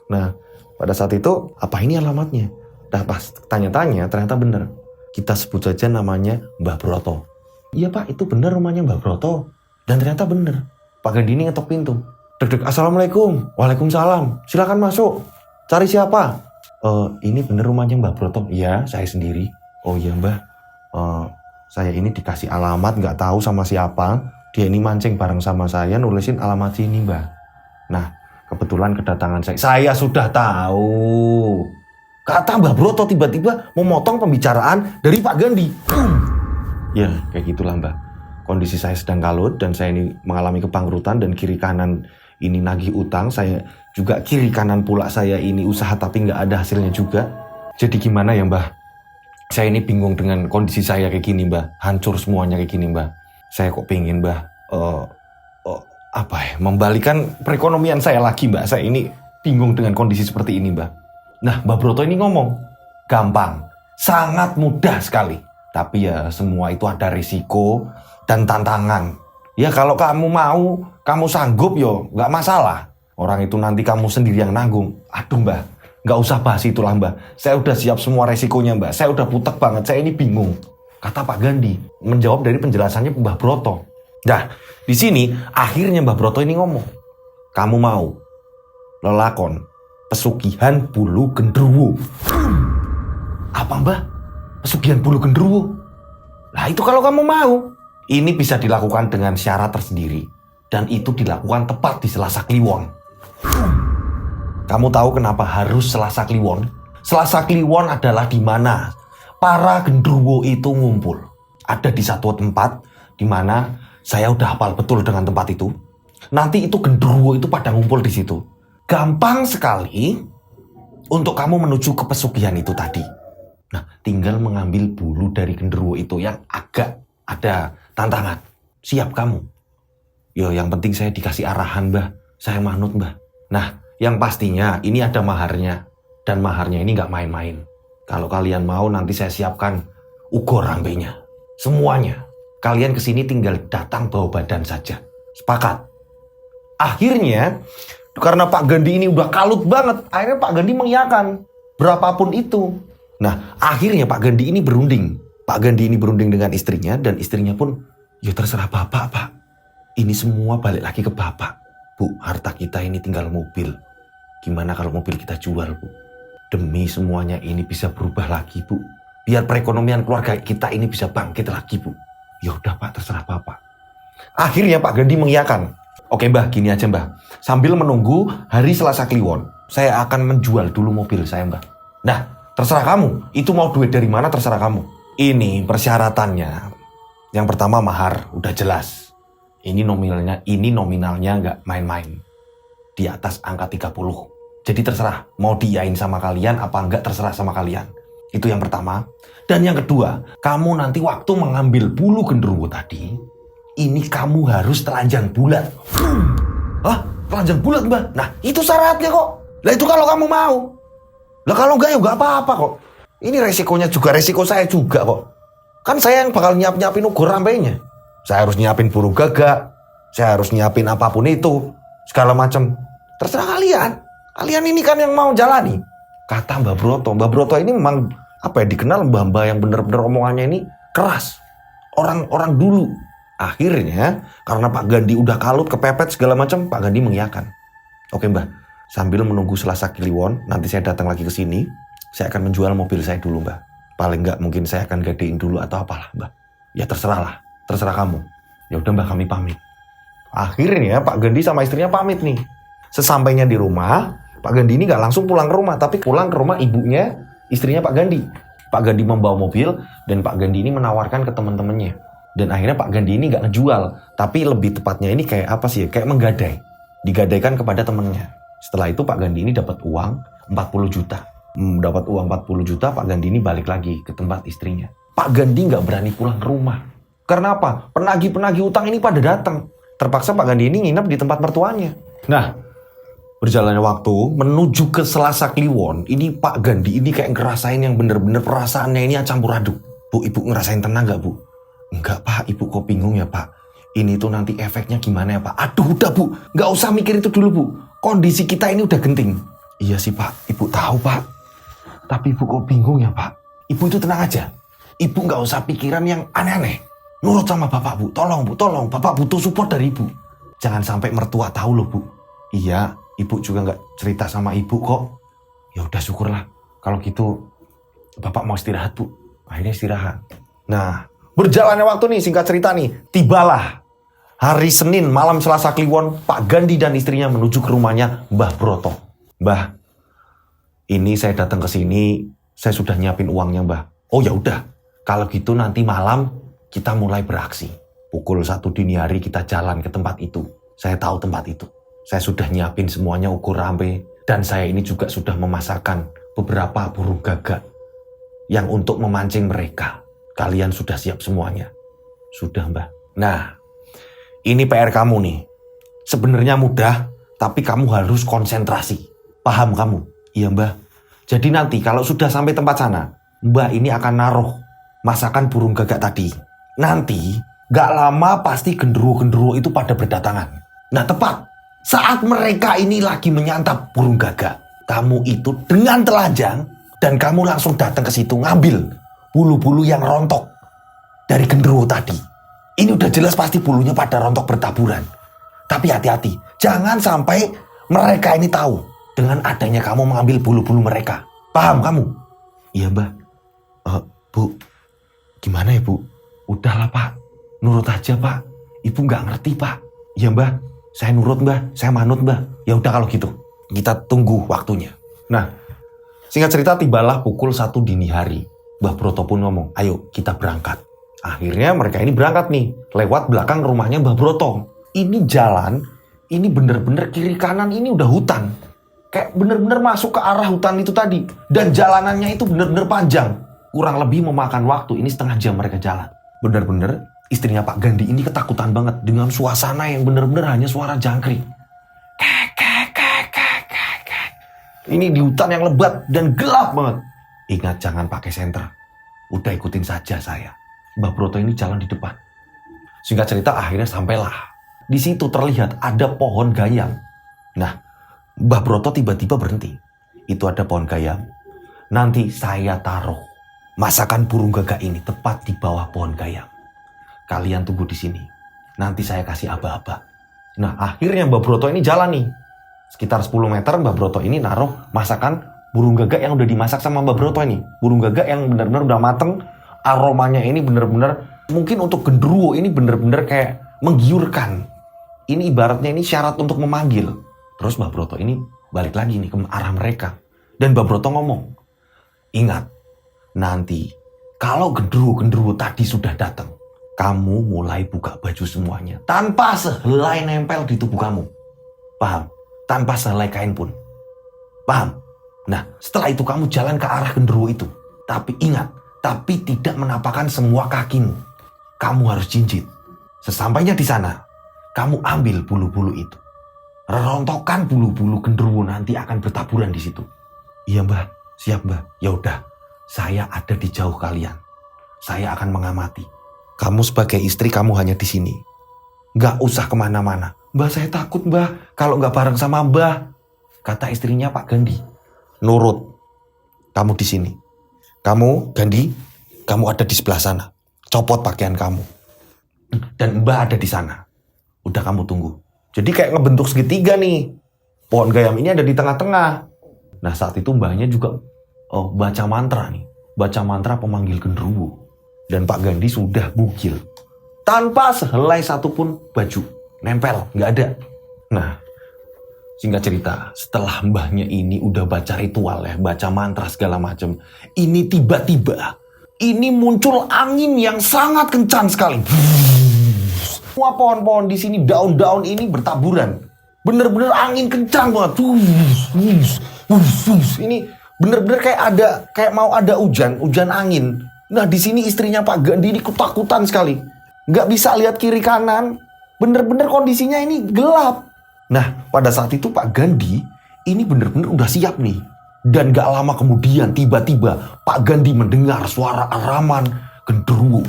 Nah, pada saat itu apa ini alamatnya? Nah, pas tanya-tanya ternyata benar. Kita sebut saja namanya Mbah Broto. Iya Pak, itu benar rumahnya Mbah Broto. Dan ternyata benar. Pak Gandhi ini ngetok pintu. Dek, assalamualaikum. Waalaikumsalam. Silakan masuk. Cari siapa? Ini benar rumahnya Mbah Broto. Iya, saya sendiri. Oh iya Mbah. Saya ini dikasih alamat nggak tahu sama siapa. Dia ini mancing bareng sama saya nulisin alamat sini Mbah. Nah, kebetulan kedatangan saya sudah tahu. Kata Mbah Broto tiba-tiba memotong pembicaraan dari Pak Gandhi. Ya, kayak gitulah Mbah. Kondisi saya sedang kalut dan saya ini mengalami kebangkrutan dan kiri kanan ini nagih utang. Saya juga kiri kanan pula saya ini usaha tapi nggak ada hasilnya juga. Jadi gimana ya Mbah? Saya ini bingung dengan kondisi saya kayak gini Mbah. Hancur semuanya kayak gini Mbah. Saya kok pengen Mbah membalikan perekonomian saya lagi Mbah. Saya ini bingung dengan kondisi seperti ini Mbah. Nah Mbah Broto ini ngomong, gampang, sangat mudah sekali. Tapi ya semua itu ada risiko dan tantangan. Ya kalau kamu mau, kamu sanggup yo gak masalah. Orang itu nanti kamu sendiri yang nanggung. Aduh Mbah, gak usah bahas itulah Mbah. Saya udah siap semua resikonya Mbah. Saya udah putek banget, saya ini bingung. Kata Pak Gandhi, menjawab dari penjelasannya Mbah Broto. Nah, di sini akhirnya Mbah Broto ini ngomong, kamu mau lelakon pesugihan bulu gendruwo. Apa Mbah? Pesugihan bulu gendruwo? Nah itu kalau kamu mau. Ini bisa dilakukan dengan syarat tersendiri. Dan itu dilakukan tepat di Selasa Kliwon. Kamu tahu kenapa harus Selasa Kliwon? Selasa Kliwon adalah di mana para gendruwo itu ngumpul. Ada di satu tempat di mana saya udah hafal betul dengan tempat itu. Nanti itu gendruwo itu pada ngumpul di situ. Gampang sekali untuk kamu menuju ke pesugihan itu tadi. Nah, tinggal mengambil bulu dari gendruwo itu yang agak ada tantangan. Siap kamu. Yo, yang penting saya dikasih arahan, Mbah. Saya manut, Mbah. Nah, yang pastinya ini ada maharnya. Dan maharnya ini nggak main-main. Kalau kalian mau nanti saya siapkan ugo rambenya. Semuanya. Kalian kesini tinggal datang bawa badan saja. Sepakat? Akhirnya, karena Pak Gandhi ini udah kalut banget, akhirnya Pak Gandhi mengiyakan berapapun itu. Nah, akhirnya Pak Gandhi ini berunding. Pak Gandhi ini berunding dengan istrinya dan istrinya pun, ya terserah Bapak, Pak. Ini semua balik lagi ke Bapak. Bu, harta kita ini tinggal mobil. Gimana kalau mobil kita jual, Bu? Demi semuanya ini bisa berubah lagi, Bu. Biar perekonomian keluarga kita ini bisa bangkit lagi, Bu. Ya udah, Pak, terserah Bapak. Akhirnya Pak Gandhi mengiyakan. Oke Mbah, gini aja Mbah. Sambil menunggu hari Selasa Kliwon, saya akan menjual dulu mobil saya Mbah. Nah, terserah kamu. Itu mau duit dari mana terserah kamu. Ini persyaratannya. Yang pertama mahar, udah jelas. Ini nominalnya nggak main-main. Di atas angka 30. Jadi terserah, mau diiyain sama kalian apa enggak terserah sama kalian. Itu yang pertama. Dan yang kedua, kamu nanti waktu mengambil bulu genderuwo tadi, ini kamu harus telanjang bulat. Hah? Telanjang bulat, Mbak? Nah, itu syaratnya kok. Lah itu kalau kamu mau. Lah kalau enggak ya enggak apa-apa kok. Ini resikonya juga, resiko saya juga kok. Kan saya yang bakal nyiapin ukur rampenya. Saya harus nyiapin burung gagak. Saya harus nyiapin apapun itu. Segala macam. Terserah kalian. Kalian ini kan yang mau jalani. Kata Mbak Broto. Mbak Broto ini memang dikenal mbak-mbak yang bener-bener omongannya ini keras. Orang dulu. Akhirnya karena Pak Gandhi udah kalut, kepepet segala macam, Pak Gandhi mengiyakan. Oke Mbak, sambil menunggu Selasa Kliwon, nanti saya datang lagi ke sini. Saya akan menjual mobil saya dulu Mbak. Paling nggak mungkin saya akan gadein dulu atau apalah Mbak. Ya terserah lah, terserah kamu. Ya udah Mbak, kami pamit. Akhirnya Pak Gandhi sama istrinya pamit nih. Sesampainya di rumah, Pak Gandhi ini nggak langsung pulang ke rumah, tapi pulang ke rumah ibunya, istrinya Pak Gandhi. Pak Gandhi membawa mobil dan Pak Gandhi ini menawarkan ke teman-temannya. Dan akhirnya Pak Gandhi ini nggak ngejual, tapi lebih tepatnya ini kayak apa sih ya? Kayak menggadai. Digadaikan kepada temannya. Setelah itu Pak Gandhi ini dapat uang 40 juta. Dapat uang 40 juta, Pak Gandhi ini balik lagi ke tempat istrinya. Pak Gandhi nggak berani pulang ke rumah. Karena apa? Penagih-penagih utang ini pada datang. Terpaksa Pak Gandhi ini nginep di tempat mertuanya. Nah, berjalannya waktu menuju ke Selasa Kliwon, ini Pak Gandhi ini kayak ngerasain yang bener-bener perasaannya ini campur aduk. Bu, ibu ngerasain tenang nggak Bu? Enggak Pak, ibu kok bingung ya Pak? Ini tuh nanti efeknya gimana ya Pak? Aduh udah Bu, nggak usah mikir itu dulu Bu. Kondisi kita ini udah genting. Iya sih Pak, ibu tahu Pak. Tapi ibu kok bingung ya Pak? Ibu itu tenang aja. Ibu nggak usah pikiran yang aneh-aneh. Nurut sama Bapak Bu, tolong Bu, tolong. Bapak butuh support dari Ibu. Jangan sampai mertua tahu loh Bu. Iya, Ibu juga nggak cerita sama Ibu kok. Ya udah syukurlah. Kalau gitu Bapak mau istirahat Bu. Akhirnya istirahat. Nah, berjalannya waktu nih, singkat cerita nih, tibalah hari Senin malam Selasa Kliwon, Pak Gandhi dan istrinya menuju ke rumahnya Mbah Broto. Mbah, ini saya datang ke sini, saya sudah nyiapin uangnya Mbah. Oh ya udah, kalau gitu nanti malam kita mulai beraksi. Pukul 1 dini hari kita jalan ke tempat itu. Saya tahu tempat itu. Saya sudah nyiapin semuanya ukur rampe, dan saya ini juga sudah memasarkan beberapa burung gagak yang untuk memancing mereka. Kalian sudah siap semuanya? Sudah Mbah. Nah, ini PR kamu nih. Sebenarnya mudah, tapi kamu harus konsentrasi. Paham kamu? Iya Mbah. Jadi nanti kalau sudah sampai tempat sana, Mbah ini akan naruh masakan burung gagak tadi. Nanti gak lama pasti genderuwo-genderuwo itu pada berdatangan. Nah tepat saat mereka ini lagi menyantap burung gagak, kamu itu dengan telanjang dan kamu langsung datang ke situ ngambil bulu-bulu yang rontok dari genderuwo tadi. Ini udah jelas pasti bulunya pada rontok bertaburan. Tapi hati-hati, jangan sampai mereka ini tahu dengan adanya kamu mengambil bulu-bulu mereka. Paham kamu? Iya Mbah. Bu, gimana ya Bu? Udahlah Pak, nurut aja Pak. Ibu nggak ngerti Pak. Iya Mbah, saya nurut Mbah, saya manut Mbah. Ya udah kalau gitu, kita tunggu waktunya. Nah, singkat cerita tibalah pukul 1 dini hari. Mbah Broto pun ngomong, ayo kita berangkat. Akhirnya mereka ini berangkat nih, lewat belakang rumahnya Mbah Broto. Ini jalan, ini bener-bener kiri kanan ini udah hutan. Kayak bener-bener masuk ke arah hutan itu tadi. Dan jalanannya itu bener-bener panjang. Kurang lebih memakan waktu, ini setengah jam mereka jalan. Bener-bener istrinya Pak Gandhi ini ketakutan banget dengan suasana yang bener-bener hanya suara jangkrik. Ini di hutan yang lebat dan gelap banget. Ingat jangan pakai senter. Udah ikutin saja saya. Mbah Broto ini jalan di depan. Singkat cerita akhirnya sampailah. Di situ terlihat ada pohon gayam. Nah, Mbah Broto tiba-tiba berhenti. Itu ada pohon gayam. Nanti saya taruh masakan burung gagak ini tepat di bawah pohon gayam. Kalian tunggu di sini. Nanti saya kasih aba-aba. Nah, akhirnya Mbah Broto ini jalan nih. Sekitar 10 meter Mbah Broto ini naruh masakan burung gagak yang udah dimasak sama Mbah Broto ini. Burung gagak yang benar-benar udah mateng. Aromanya ini benar-benar mungkin untuk genderuwo ini benar-benar kayak menggiurkan. Ini ibaratnya ini syarat untuk memanggil. Terus Mbah Broto ini balik lagi nih ke arah mereka. Dan Mbah Broto ngomong, ingat, nanti kalau genderuwo-genderuwo tadi sudah datang, kamu mulai buka baju semuanya. Tanpa sehelai nempel di tubuh kamu. Paham? Tanpa sehelai kain pun. Paham? Nah, setelah itu kamu jalan ke arah genderuwo itu. Tapi ingat, tapi tidak menampakkan semua kakimu. Kamu harus jinjit. Sesampainya di sana, kamu ambil bulu-bulu itu. Rontokan bulu-bulu genderuwo nanti akan bertaburan di situ. Iya mbah, siap mbah. Ya udah, saya ada di jauh kalian. Saya akan mengamati. Kamu sebagai istri kamu hanya di sini. Gak usah kemana-mana. Mbah saya takut mbah, kalau gak bareng sama mbah. Kata istrinya Pak Gandhi. Nurut. Kamu di sini. Kamu, Gandhi, kamu ada di sebelah sana. Copot pakaian kamu. Dan mbah ada di sana. Udah kamu tunggu. Jadi kayak ngebentuk segitiga nih. Pohon gayam ini ada di tengah-tengah. Nah saat itu mbahnya juga baca mantra nih. Baca mantra pemanggil genderuwo. Dan Pak Gandhi sudah bugil. Tanpa sehelai satupun baju. Nempel, nggak ada. Nah, singkat cerita, setelah mbahnya ini udah baca ritual ya, baca mantra segala macam. Ini tiba-tiba, ini muncul angin yang sangat kencang sekali. Semua pohon-pohon di sini, daun-daun ini bertaburan. Bener-bener angin kencang banget. Ini bener-bener kayak mau ada hujan angin. Nah di sini istrinya Pak Gandhi ini ketakutan sekali. Nggak bisa lihat kiri kanan. Bener-bener kondisinya ini gelap. Nah pada saat itu Pak Gandhi ini bener-bener udah siap nih. Dan gak lama kemudian tiba-tiba Pak Gandhi mendengar suara araman genderuwo.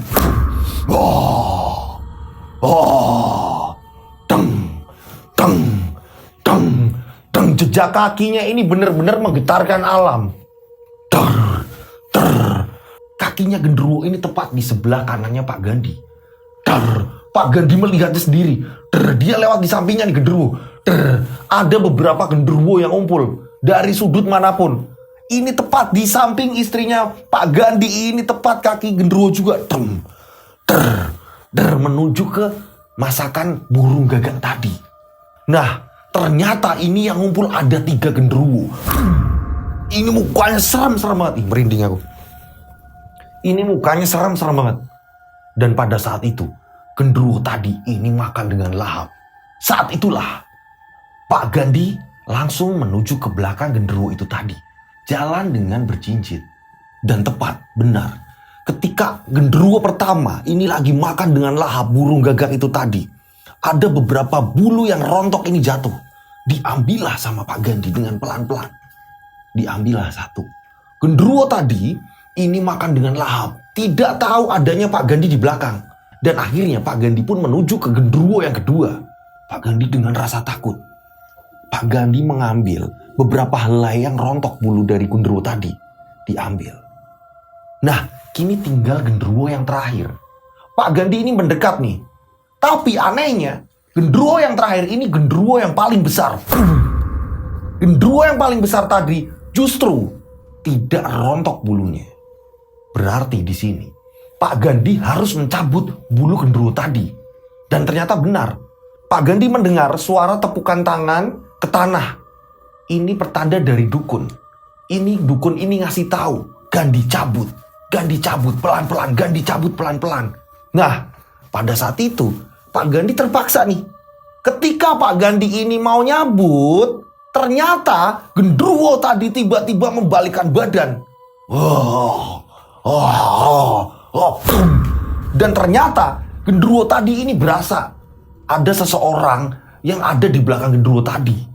Deng, deng, deng, deng. Jejak kakinya ini benar-benar menggetarkan alam. Ter, ter. Kakinya genderuwo ini tepat di sebelah kanannya Pak Gandhi. Ter. Pak Gandhi melihatnya sendiri. Ter. Dia lewat di sampingnya nih genderuwo. Ter. Ada beberapa genderuwo yang ngumpul dari sudut manapun. Ini tepat di samping istrinya Pak Gandhi ini, tepat kaki genderuwo juga. Ter. Ter. Menuju ke masakan burung gagak tadi. Nah, ternyata ini yang ngumpul ada 3 genderuwo. Ini mukanya serem-serem banget. Merinding aku. Ini mukanya serem-serem banget. Dan pada saat itu, genderuwo tadi ini makan dengan lahap. Saat itulah, Pak Gandhi langsung menuju ke belakang genderuwo itu tadi. Jalan dengan berjinjit. Dan tepat, benar. Ketika genderuwo pertama ini lagi makan dengan lahap burung gagak itu tadi, ada beberapa bulu yang rontok ini jatuh. Diambillah sama Pak Gandhi dengan pelan-pelan. Diambillah satu. Genderuwo tadi ini makan dengan lahap, tidak tahu adanya Pak Gandhi di belakang. Dan akhirnya Pak Gandhi pun menuju ke genderuwo yang kedua. Pak Gandhi dengan rasa takut. Pak Gandhi mengambil beberapa helai yang rontok bulu dari genderuwo tadi. Diambil. Nah, kini tinggal genderuwo yang terakhir. Pak Gandhi ini mendekat nih. Tapi anehnya, genderuwo yang terakhir ini genderuwo yang paling besar. Genderuwo yang paling besar tadi justru tidak rontok bulunya. Berarti di sini Pak Gandhi harus mencabut bulu genderuwo tadi. Dan ternyata benar. Pak Gandhi mendengar suara tepukan tangan ke tanah. Ini pertanda dari dukun. Ini dukun ini ngasih tahu, Gandhi cabut. Gandhi cabut pelan-pelan, Gandhi cabut pelan-pelan. Nah, pada saat itu, Pak Gandhi terpaksa nih. Ketika Pak Gandhi ini mau nyabut, ternyata genderuwo tadi tiba-tiba membalikkan badan. Dan ternyata genderuwo tadi ini berasa ada seseorang yang ada di belakang genderuwo tadi.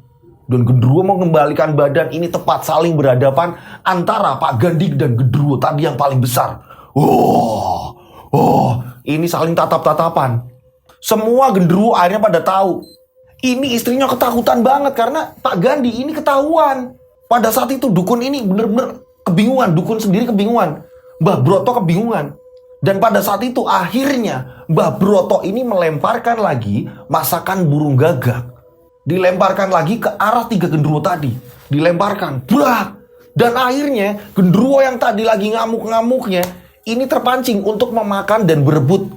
Dan genderuwo mengembalikan badan ini tepat saling berhadapan antara Pak Gandhi dan genderuwo tadi yang paling besar. Ini saling tatap-tatapan. Semua genderuwo akhirnya pada tahu. Ini istrinya ketakutan banget karena Pak Gandhi ini ketahuan. Pada saat itu dukun ini benar-benar kebingungan. Dukun sendiri kebingungan. Mbah Broto kebingungan. Dan pada saat itu akhirnya Mbah Broto ini melemparkan lagi masakan burung gagak. Dilemparkan lagi ke arah 3 genderuwo tadi. Dilemparkan. Brak! Dan akhirnya genderuwo yang tadi lagi ngamuk-ngamuknya ini terpancing untuk memakan dan berebut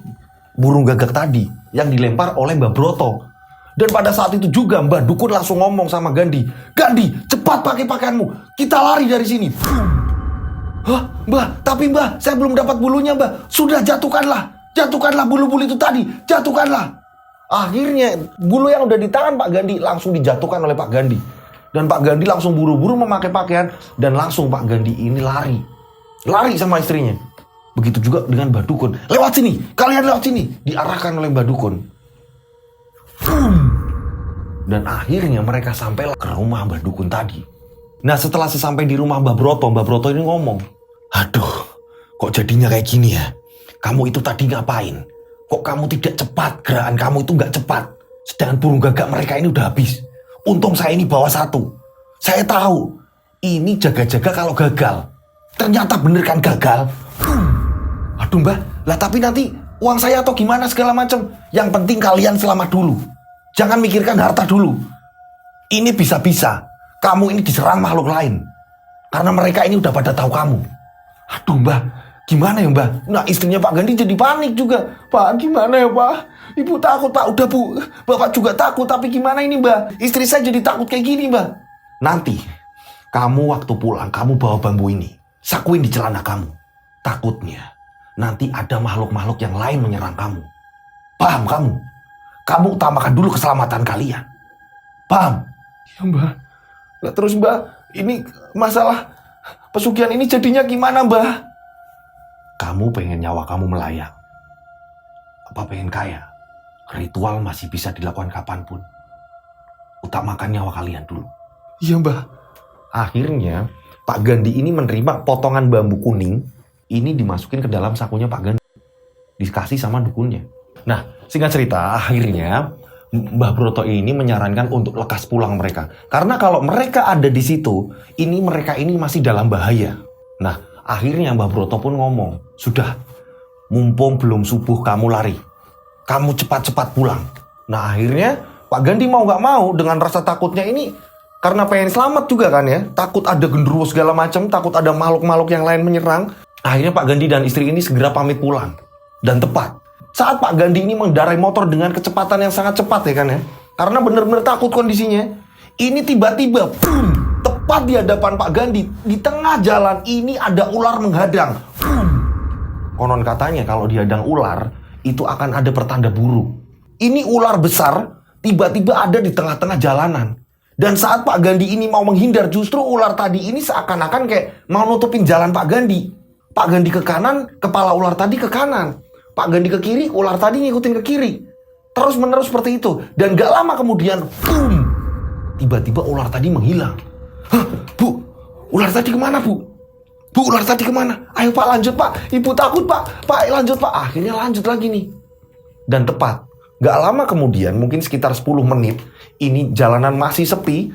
burung gagak tadi yang dilempar oleh Mbah Broto. Dan pada saat itu juga Mbah Dukun langsung ngomong sama Gandhi. Gandhi, cepat pakai pakaianmu. Kita lari dari sini. Hah, Mbah, tapi Mbah, saya belum dapat bulunya, Mbah. Sudah jatuhkanlah. Jatuhkanlah bulu-bulu itu tadi, jatuhkanlah. Akhirnya bulu yang udah di tangan Pak Gandhi langsung dijatuhkan oleh Pak Gandhi. Dan Pak Gandhi langsung buru-buru memakai pakaian dan langsung Pak Gandhi ini lari. Lari sama istrinya. Begitu juga dengan Mbah Dukun. Lewat sini, kalian lewat sini. Diarahkan oleh Mbah Dukun. Dan akhirnya mereka sampai ke rumah Mbah Dukun tadi. Nah setelah sesampai di rumah Mbah Broto ini ngomong, aduh, kok jadinya kayak gini ya? Kamu itu tadi ngapain? Kok kamu tidak cepat? Gerakan kamu itu gak cepat. Sedangkan burung gagak mereka ini udah habis. Untung saya ini bawa satu. Saya tahu, ini jaga-jaga kalau gagal. Ternyata bener kan gagal. Aduh Mbah, lah tapi nanti uang saya atau gimana segala macam. Yang penting kalian selamat dulu. Jangan mikirkan harta dulu. Ini bisa-bisa kamu ini diserang makhluk lain. Karena mereka ini udah pada tahu kamu. Aduh Mbah, gimana ya Mbah? Nah istrinya Pak Gandhi jadi panik juga. Pak gimana ya Pak? Ibu takut Pak. Udah Bu, Bapak juga takut. Tapi gimana ini Mbah? Istri saya jadi takut kayak gini Mbah. Nanti kamu waktu pulang kamu bawa bambu ini, sakuin di celana kamu. Takutnya nanti ada makhluk-makhluk yang lain menyerang kamu. Paham kamu? Kamu utamakan dulu keselamatan kalian. Paham? Ya Mbah. Nah, terus Mbah, ini masalah pesugihan ini jadinya gimana Mbah? Kamu pengen nyawa kamu melayang? Apa pengen kaya? Ritual masih bisa dilakukan kapanpun. Utamakan nyawa kalian dulu. Iya Mbah. Akhirnya Pak Gandhi ini menerima potongan bambu kuning. Ini dimasukin ke dalam sakunya Pak Gandhi. Dikasih sama dukunnya. Nah, singkat cerita, akhirnya Mbah Broto ini menyarankan untuk lekas pulang mereka. Karena kalau mereka ada di situ, mereka ini masih dalam bahaya. Nah, akhirnya Mbah Broto pun ngomong, sudah, mumpung belum subuh kamu lari. Kamu cepat-cepat pulang. Nah, akhirnya Pak Gandhi mau gak mau dengan rasa takutnya ini, karena pengen selamat juga kan ya. Takut ada genderuwo segala macam, takut ada makhluk-makhluk yang lain menyerang. Akhirnya Pak Gandhi dan istri ini segera pamit pulang. Dan tepat saat Pak Gandhi ini mengendarai motor dengan kecepatan yang sangat cepat ya kan ya. Karena benar-benar takut kondisinya. Ini tiba-tiba, boom, tepat di hadapan Pak Gandhi. Di tengah jalan ini ada ular menghadang. Boom. Konon katanya kalau dihadang ular, itu akan ada pertanda buruk. Ini ular besar, tiba-tiba ada di tengah-tengah jalanan. Dan saat Pak Gandhi ini mau menghindar, justru ular tadi ini seakan-akan kayak mau nutupin jalan Pak Gandhi. Pak Gandhi ke kanan, kepala ular tadi ke kanan. Pak Gandhi ke kiri, ular tadi ngikutin ke kiri. Terus menerus seperti itu. Dan gak lama kemudian, boom, tiba-tiba ular tadi menghilang. Hah, Bu, ular tadi kemana Bu? Bu, ular tadi kemana? Ayo Pak lanjut Pak, Ibu takut Pak. Pak lanjut Pak. Akhirnya lanjut lagi nih. Dan tepat, gak lama kemudian, mungkin sekitar 10 menit, ini jalanan masih sepi.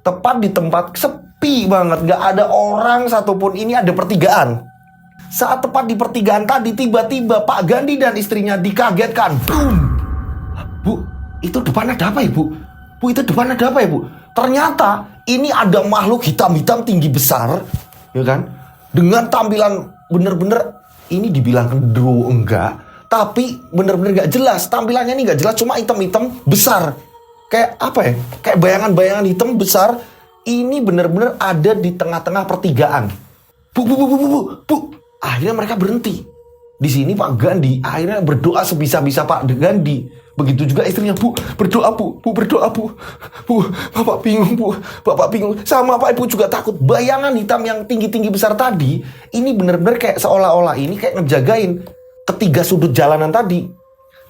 Tepat di tempat sepi banget, gak ada orang satupun. Ini ada pertigaan. Saat tepat di pertigaan tadi, tiba-tiba Pak Gandhi dan istrinya dikagetkan. Boom! Bu, itu depan ada apa ya Bu? Bu, itu depan ada apa ya Bu? Ternyata ini ada makhluk hitam-hitam tinggi besar, ya kan? Dengan tampilan bener-bener, ini dibilang genderuwo enggak, tapi bener-bener gak jelas. Tampilannya ini gak jelas, cuma hitam-hitam besar. Kayak apa ya? Kayak bayangan-bayangan hitam besar. Ini bener-bener ada di tengah-tengah pertigaan. Bu. Akhirnya mereka berhenti. Di sini Pak Gandhi akhirnya berdoa sebisa-bisa Pak Gandhi. Begitu juga istrinya, Bu, berdoa Bu, berdoa Bu. Bu, Bapak bingung Bu, Bapak bingung. Sama Pak Ibu juga takut. Bayangan hitam yang tinggi-tinggi besar tadi, ini benar-benar kayak seolah-olah ini kayak ngejagain ketiga sudut jalanan tadi.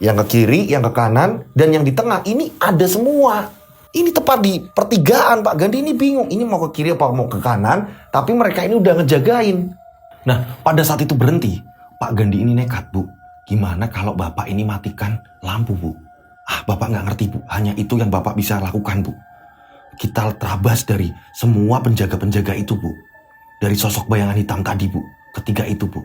Yang ke kiri, yang ke kanan, dan yang di tengah. Ini ada semua. Ini tepat di pertigaan. Pak Gandhi ini bingung, ini mau ke kiri apa mau ke kanan. Tapi mereka ini udah ngejagain. Nah, pada saat itu berhenti, Pak Gandhi ini nekat, Bu. Gimana kalau Bapak ini matikan lampu, Bu? Bapak nggak ngerti, Bu. Hanya itu yang Bapak bisa lakukan, Bu. Kita terabas dari semua penjaga-penjaga itu, Bu. Dari sosok bayangan hitam tadi, Bu. Ketiga itu, Bu.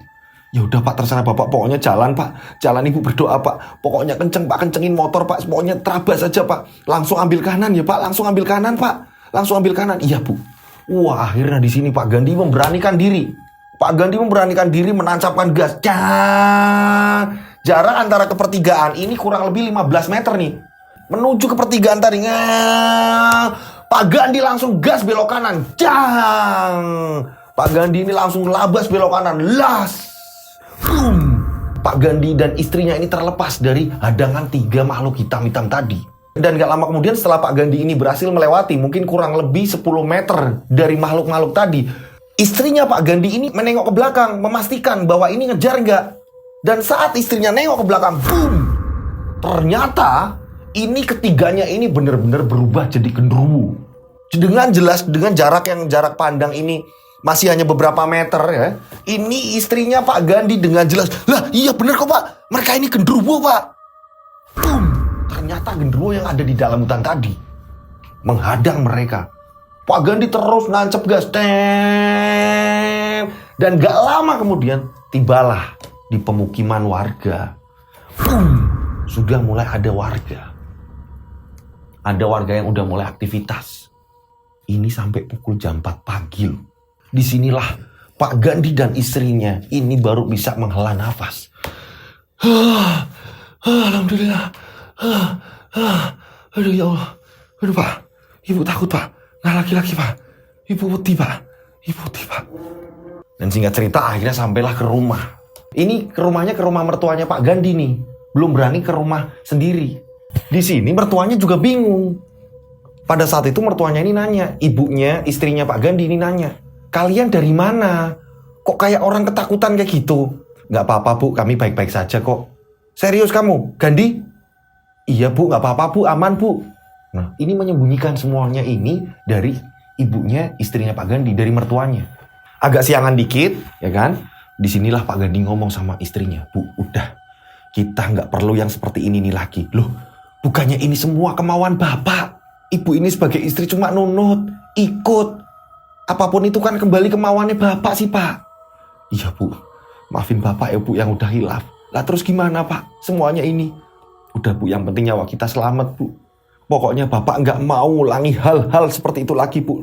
Ya udah Pak, terserah Bapak. Pokoknya jalan, Pak. Jalan Ibu berdoa, Pak. Pokoknya kenceng, Pak. Kencengin motor, Pak. Pokoknya terabas aja, Pak. Langsung ambil kanan ya, Pak. Langsung ambil kanan, Pak. Langsung ambil kanan. Iya, Bu. Wah, akhirnya di sini Pak Gandhi memberanikan diri. Pak Gandhi memberanikan diri menancapkan gas. Jarak antara kepertigaan ini kurang lebih 15 meter nih. Menuju ke pertigaan tadi. Pak Gandhi langsung gas belok kanan. Pak Gandhi ini langsung labas belok kanan. Las. Boom. Pak Gandhi dan istrinya ini terlepas dari hadangan 3 makhluk hitam-hitam tadi. Dan gak lama kemudian setelah Pak Gandhi ini berhasil melewati mungkin kurang lebih 10 meter dari makhluk-makhluk tadi, istrinya Pak Gandhi ini menengok ke belakang, memastikan bahwa ini ngejar nggak. Dan saat istrinya nengok ke belakang, boom! Ternyata ini ketiganya ini benar-benar berubah jadi genderuwo. Dengan jelas, dengan jarak pandang ini masih hanya beberapa meter ya. Ini istrinya Pak Gandhi dengan jelas, lah iya benar kok Pak, mereka ini genderuwo Pak. Boom! Ternyata genderuwo yang ada di dalam hutan tadi menghadang mereka. Pak Gandhi terus nancep gas. Dan gak lama kemudian tibalah di pemukiman warga. Boom! Sudah mulai ada warga. Ada warga yang udah mulai aktivitas. Ini sampai pukul jam 4 pagi loh. Disinilah Pak Gandhi dan istrinya ini baru bisa menghela nafas. Alhamdulillah. Aduh ya Allah. Aduh Pak. Ibu takut Pak. Nggak laki-laki Pak. Ibu putih Pak. Ibu putih Pak. Dan singkat cerita akhirnya sampailah ke rumah. Ini ke rumah mertuanya Pak Gandhi nih. Belum berani ke rumah sendiri. Di sini mertuanya juga bingung. Pada saat itu mertuanya ini nanya. Ibunya, istrinya Pak Gandhi ini nanya. Kalian dari mana? Kok kayak orang ketakutan kayak gitu? Gak apa-apa Bu, kami baik-baik saja kok. Serius kamu, Gandhi? Iya Bu, gak apa-apa Bu, aman Bu. Nah, ini menyembunyikan semuanya ini dari ibunya, istrinya Pak Gandhi, dari mertuanya. Agak siangan dikit, ya kan? Disinilah Pak Gandhi ngomong sama istrinya. Bu, udah. Kita gak perlu yang seperti ini nih lagi. Loh, bukannya ini semua kemauan Bapak. Ibu ini sebagai istri cuma nunut, ikut. Apapun itu kan kembali kemauannya Bapak sih Pak. Iya Bu, maafin Bapak ya Bu yang udah hilaf. Lah terus gimana Pak? Semuanya ini. Udah Bu, yang penting nyawa kita selamat Bu. Pokoknya Bapak nggak mau ulangi hal-hal seperti itu lagi Bu.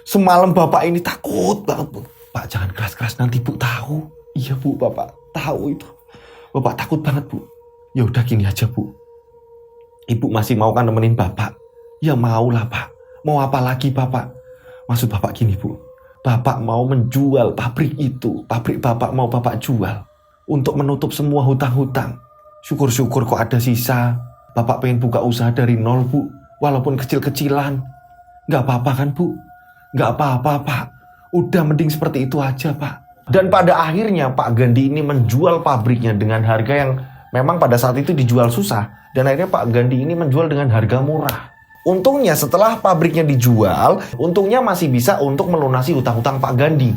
Semalam Bapak ini takut banget Bu. Pak jangan keras-keras nanti Bu tahu. Iya Bu, Bapak tahu itu. Bapak takut banget Bu. Ya udah gini aja Bu. Ibu masih mau kan nemenin Bapak? Ya mau lah Pak. Mau apa lagi Bapak? Maksud Bapak gini Bu, Bapak mau menjual pabrik itu. Pabrik Bapak mau Bapak jual untuk menutup semua hutang-hutang. Syukur-syukur kok ada sisa. Bapak pengen buka usaha dari nol Bu, walaupun kecil-kecilan. Gak apa-apa kan Bu? Gak apa-apa Pak. Udah mending seperti itu aja Pak. Dan pada akhirnya Pak Gandhi ini menjual pabriknya dengan harga yang memang pada saat itu dijual susah. Dan akhirnya Pak Gandhi ini menjual dengan harga murah. Untungnya setelah pabriknya dijual, untungnya masih bisa untuk melunasi hutang-hutang Pak Gandhi.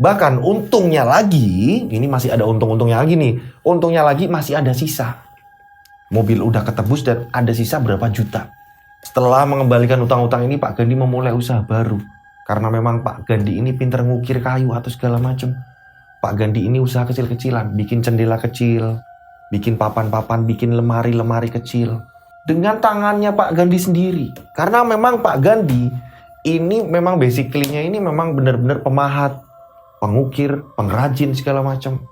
Bahkan untungnya lagi, ini masih ada untung-untungnya lagi nih. Untungnya lagi masih ada sisa. Mobil udah ketebus dan ada sisa berapa juta. Setelah mengembalikan hutang-hutang ini, Pak Gandhi memulai usaha baru. Karena memang Pak Gandhi ini pintar ngukir kayu atau segala macam. Pak Gandhi ini usaha kecil-kecilan, bikin jendela kecil, bikin papan-papan, bikin lemari-lemari kecil. Dengan tangannya Pak Gandhi sendiri. Karena memang Pak Gandhi ini memang basically-nya ini memang benar-benar pemahat, pengukir, pengrajin segala macam.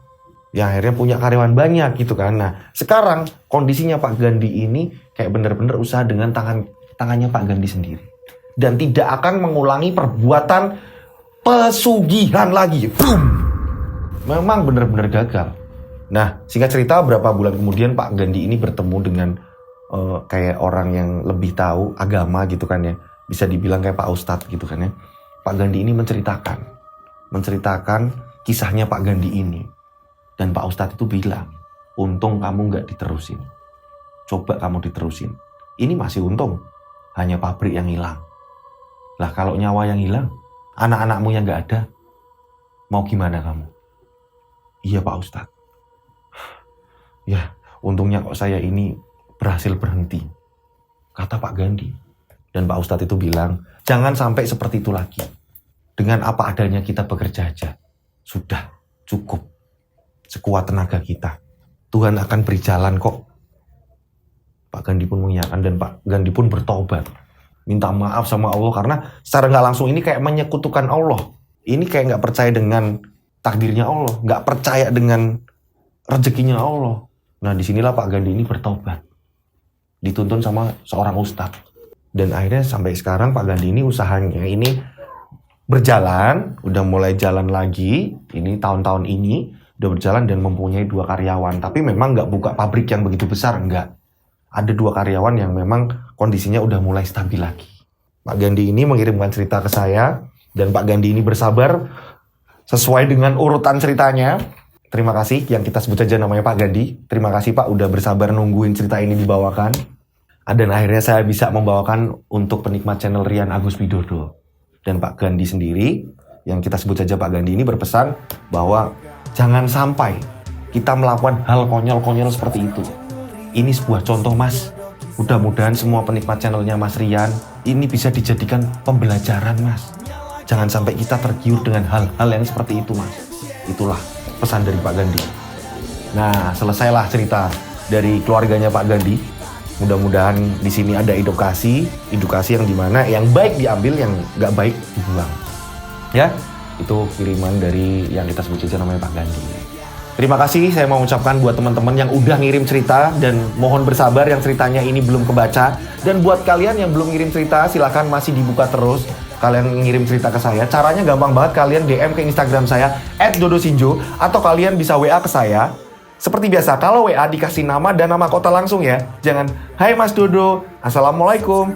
Yang akhirnya punya karyawan banyak gitu kan. Nah, sekarang kondisinya Pak Gandhi ini kayak benar-benar usaha dengan tangannya Pak Gandhi sendiri. Dan tidak akan mengulangi perbuatan pesugihan lagi. Boom! Memang benar-benar gagal. Nah, singkat cerita berapa bulan kemudian Pak Gandhi ini bertemu dengan kayak orang yang lebih tahu agama gitu kan ya. Bisa dibilang kayak Pak Ustadz gitu kan ya. Pak Gandhi ini menceritakan kisahnya Pak Gandhi ini. Dan Pak Ustadz itu bilang, untung kamu gak diterusin. Coba kamu diterusin. Ini masih untung. Hanya pabrik yang hilang. Lah kalau nyawa yang hilang, anak-anakmu yang gak ada, mau gimana kamu? Iya Pak Ustadz. Ya, untungnya kok saya ini berhasil berhenti, kata Pak Gandhi. Dan Pak Ustadz itu bilang, jangan sampai seperti itu lagi. Dengan apa adanya kita bekerja aja. Sudah, cukup. Sekuat tenaga kita. Tuhan akan beri jalan kok. Pak Gandhi pun mengiyakan dan Pak Gandhi pun bertobat. Minta maaf sama Allah karena secara gak langsung ini kayak menyekutukan Allah. Ini kayak gak percaya dengan takdirnya Allah. Gak percaya dengan rezekinya Allah. Nah disinilah Pak Gandhi ini bertobat. Dituntun sama seorang ustadz. Dan akhirnya sampai sekarang Pak Gandhi ini usahanya ini berjalan. Udah mulai jalan lagi. Ini tahun-tahun ini. udah berjalan dan mempunyai 2 karyawan. Tapi memang nggak buka pabrik yang begitu besar, enggak. Ada 2 karyawan yang memang kondisinya udah mulai stabil lagi. Pak Gandhi ini mengirimkan cerita ke saya, dan Pak Gandhi ini bersabar sesuai dengan urutan ceritanya. Terima kasih yang kita sebut saja namanya Pak Gandhi. Terima kasih Pak udah bersabar nungguin cerita ini dibawakan. Dan akhirnya saya bisa membawakan untuk penikmat channel Rian Agus Widodo. Dan Pak Gandhi sendiri, yang kita sebut saja Pak Gandhi ini berpesan bahwa jangan sampai kita melakukan hal konyol-konyol seperti itu. Ini sebuah contoh Mas. Mudah-mudahan semua penikmat channelnya Mas Rian ini bisa dijadikan pembelajaran Mas. Jangan sampai kita tergiur dengan hal-hal yang seperti itu Mas. Itulah pesan dari Pak Gandhi. Nah, selesailah cerita dari keluarganya Pak Gandhi. Mudah-mudahan di sini ada edukasi yang dimana yang baik diambil, yang nggak baik dibuang. Ya, itu kiriman dari yang kita sebut saja namanya Pak Gandhi. Terima kasih saya mau ucapkan buat teman-teman yang udah ngirim cerita, dan mohon bersabar yang ceritanya ini belum kebaca. Dan buat kalian yang belum ngirim cerita, silakan masih dibuka terus. Kalian ngirim cerita ke saya, caranya gampang banget. Kalian DM ke Instagram saya @dodosinjo, atau kalian bisa WA ke saya. Seperti biasa, kalau WA dikasih nama dan nama kota langsung ya. Jangan, hai Mas Dodo, Assalamualaikum,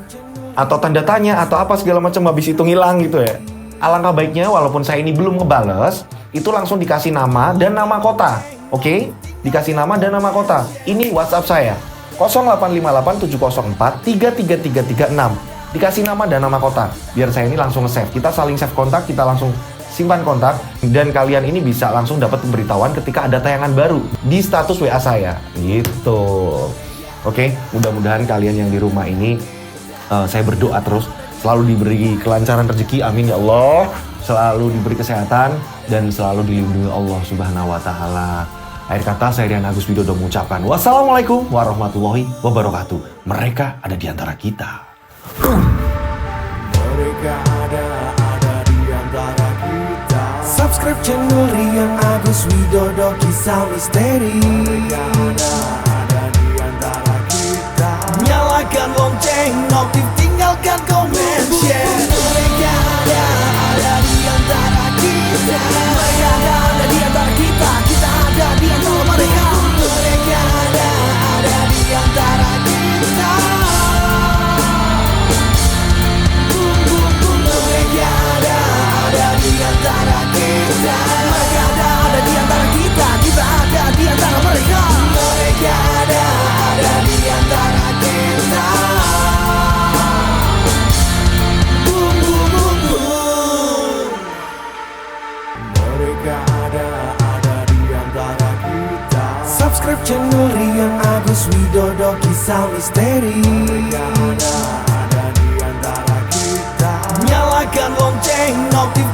atau tanda tanya, atau apa segala macam habis itu ngilang gitu ya. Alangkah baiknya walaupun saya ini belum ngebales, itu langsung dikasih nama dan nama kota. Oke? Dikasih nama dan nama kota. Ini WhatsApp saya. 085870433336. Dikasih nama dan nama kota. Biar saya ini langsung nge-save. Kita saling save kontak, kita langsung simpan kontak, dan kalian ini bisa langsung dapat pemberitahuan ketika ada tayangan baru di status WA saya. Gitu. Oke, mudah-mudahan kalian yang di rumah ini, saya berdoa terus selalu diberi kelancaran rezeki, amin ya Allah. Selalu diberi kesehatan dan selalu dilindungi Allah Subhanahu wa taala. Akhir kata saya Rian Agus Widodo mengucapkan wassalamualaikum warahmatullahi wabarakatuh. Mereka ada di antara kita. Mereka ada di antara kita. Subscribe channel Rian Agus Widodo, kisah misteri. Mereka ada di antara kita. Nyalakan lonceng, notif, tinggalkan komen, share. Mereka ada di antara kita. Mereka ada di antara kita. Kita ada di antara mereka. Mereka ada di antara kita. Mereka ada di antara kita. Mereka ada di antara kita. Kita ada di antara mereka. Mereka ada di antara kita. Mereka ada di antara kita. Subscribe channel Rian Agus Widodo, kisah misteri. Mereka ada di antara kita. Nyalakan lonceng, notif